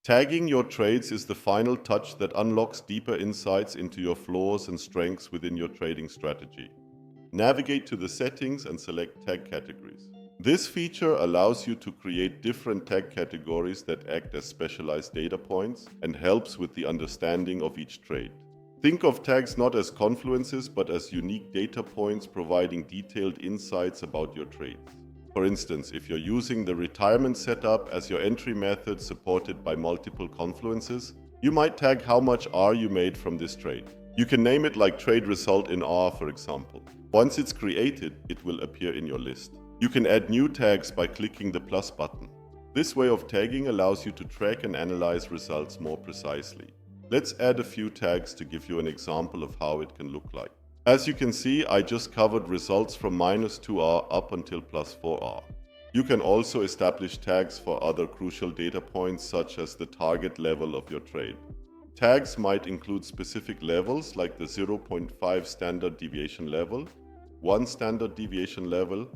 Tagging your trades is the final touch that unlocks deeper insights into your flaws and strengths within your trading strategy. Navigate to the settings and select tag categories. This feature allows you to create different tag categories that act as specialized data points and helps with the understanding of each trade. Think of tags not as confluences but as unique data points providing detailed insights about your trades. For instance, if you're using the retirement setup as your entry method supported by multiple confluences, you might tag how much R you made from this trade. You can name it like trade result in R, for example. Once it's created, it will appear in your list. You can add new tags by clicking the plus button. This way of tagging allows you to track and analyze results more precisely. Let's add a few tags to give you an example of how it can look like. As you can see, I just covered results from -2R up until +4R. You can also establish tags for other crucial data points such as the target level of your trade. Tags might include specific levels like the 0.5 standard deviation level, 1 standard deviation level,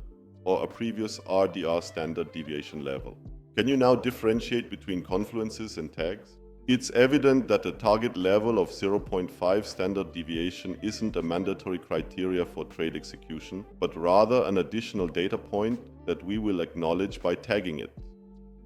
or a previous IDR standard deviation level. Can you now differentiate between confluences and tags? It's evident that the target level of 0.5 standard deviation isn't a mandatory criteria for trade execution, but rather an additional data point that we will acknowledge by tagging it.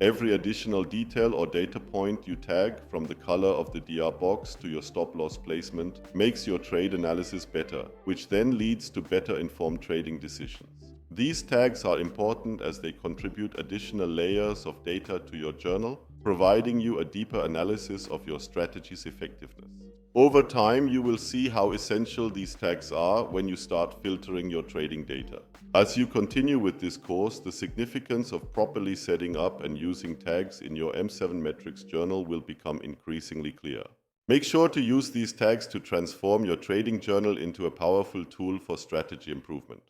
Every additional detail or data point you tag, from the color of the DR box to your stop-loss placement, makes your trade analysis better, which then leads to better informed trading decisions. These tags are important as they contribute additional layers of data to your journal, providing you a deeper analysis of your strategy's effectiveness. Over time, you will see how essential these tags are when you start filtering your trading data. As you continue with this course, the significance of properly setting up and using tags in your M7 Metrics journal will become increasingly clear. Make sure to use these tags to transform your trading journal into a powerful tool for strategy improvement.